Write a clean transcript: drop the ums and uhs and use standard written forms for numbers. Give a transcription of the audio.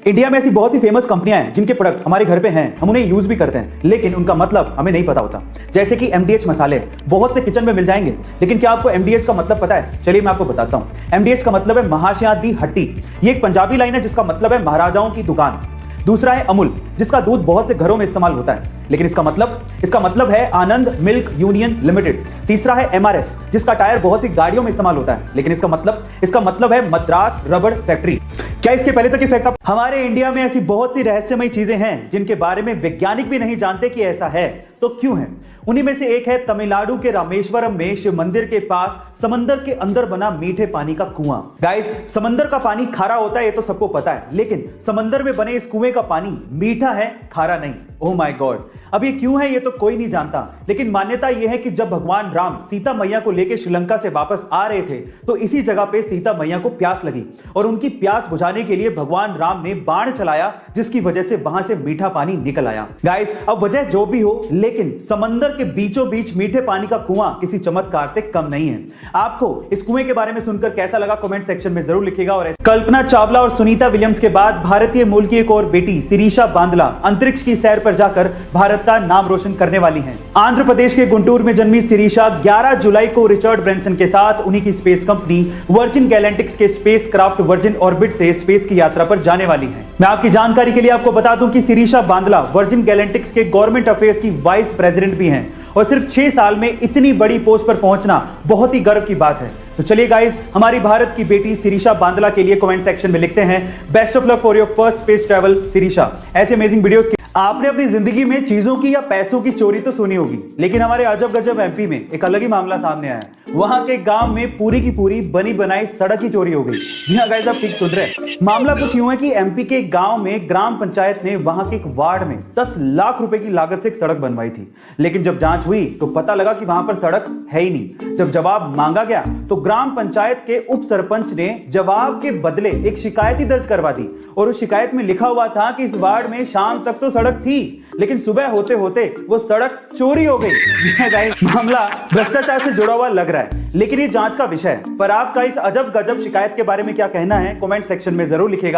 India में ऐसी बहुत सी फेमस कंपनियां हैं जिनके प्रोडक्ट हमारे घर पे हैं, हम उन्हें यूज भी करते हैं, लेकिन उनका मतलब हमें नहीं पता होता। जैसे कि एमडीएच मसाले बहुत से किचन में मिल जाएंगे, लेकिन क्या आपको एमडीएच का मतलब पता है? चलिए मैं आपको बताता हूं। एमडीएच का मतलब है महाशया दी हट्टी। ये एक पंजाबी लाइन है जिसका मतलब है महाराजाओं की दुकान। दूसरा है अमूल, जिसका दूध बहुत से घरों में इस्तेमाल होता है, लेकिन इसका मतलब है आनंद मिल्क यूनियन लिमिटेड। तीसरा है एमआरएफ, जिसका टायर बहुत सी गाड़ियों में इस्तेमाल होता है, लेकिन इसका मतलब है मद्रास रबड़ फैक्ट्री। क्या इसके पहले तक इफेक्ट आप? हमारे इंडिया में ऐसी बहुत सी रहस्यमयी चीजें हैं जिनके बारे में वैज्ञानिक भी नहीं जानते कि ऐसा है, तो क्यों है? उन्हीं में से एक है तमिलनाडु के रामेश्वरम में शिव मंदिर के पास समंदर के अंदर बना मीठे पानी का कुआं। गाइस, समंदर का पानी खारा होता है ये तो सबको पता है, लेकिन समंदर में बने इस कुएं का पानी मीठा है, खारा नहीं। ओह माय गॉड, अब ये क्यों है ये तो कोई नहीं जानता, लेकिन मान्यता यह है कि जब भगवान राम सीता मैया को लेकर श्रीलंका से वापस आ रहे थे तो इसी जगह पे सीता मैया को प्यास लगी और उनकी प्यास बुझाने के लिए भगवान राम ने बाण चलाया, जिसकी वजह से वहां से मीठा पानी निकल आया। गाइस, अब वजह जो भी हो, लेकिन समंदर के बीचों बीच मीठे पानी का कुआं किसी चमत्कार से कम नहीं है। आपको इस कुएं के बारे में सुनकर कैसा लगा कमेंट सेक्शन में जरूर लिखिएगा। और कल्पना चावला और सुनीता विलियम्स के बाद भारतीय मूल की एक और बेटी शिरीषा बांदला अंतरिक्ष की सैर पर जाकर भारत का नाम रोशन करने वाली हैं। आंध्र प्रदेश के गुंटूर में जन्मी शिरीषा 11 जुलाई को रिचर्ड ब्रेंसन के साथ उन्हीं की स्पेस कंपनी वर्जिन गैलेक्टिक्स के स्पेस क्राफ्ट वर्जिन ऑर्बिट से स्पेस की यात्रा पर जाने वाली हैं। मैं आपकी जानकारी के लिए आपको बता दूं कि शिरीषा बांदला वर्जिन गैलेक्टिक्स के गवर्नमेंट अफेयर्स की वाइस प्रेसिडेंट भी हैं और सिर्फ 6 साल में इतनी बड़ी पोस्ट पर पहुंचना बहुत ही गर्व की बात है। तो चलिए गाइस, हमारी भारत की बेटी शिरीषा बांदला के लिए कमेंट सेक्शन में लिखते हैं best of luck for your first space travel Shirisha. ऐसे अमेजिंग वीडियोस आपने अपनी जिंदगी में चीजों की या पैसों की चोरी तो सुनी होगी, लेकिन हमारे अजब गजब एमपी में एक अलग ही मामला सामने आया है। वहां के गांव में पूरी की पूरी बनी बनाई सड़क ही चोरी हो गई। जी हाँ गाइस, आप ठीक सुन रहे हैं। मामला कुछ यूं है कि एमपी के गांव में ग्राम पंचायत ने वहां के एक वार्ड में 10 लाख रुपए की लागत से एक सड़क बनवाई थी, लेकिन जब जांच हुई तो पता लगा कि वहां पर सड़क है ही नहीं। जब जवाब मांगा गया तो ग्राम पंचायत के उप सरपंच ने जवाब के बदले एक शिकायत ही दर्ज करवा दी और उस शिकायत में लिखा हुआ था कि इस वार्ड में शाम तक तो सड़क थी, लेकिन सुबह होते होते वो सड़क चोरी हो गई। मामला भ्रष्टाचार से जुड़ा हुआ लग रहा है, लेकिन ये जांच का विषय है। पर आपका इस अजब गजब शिकायत के बारे में क्या कहना है कमेंट सेक्शन में जरूर लिखिएगा।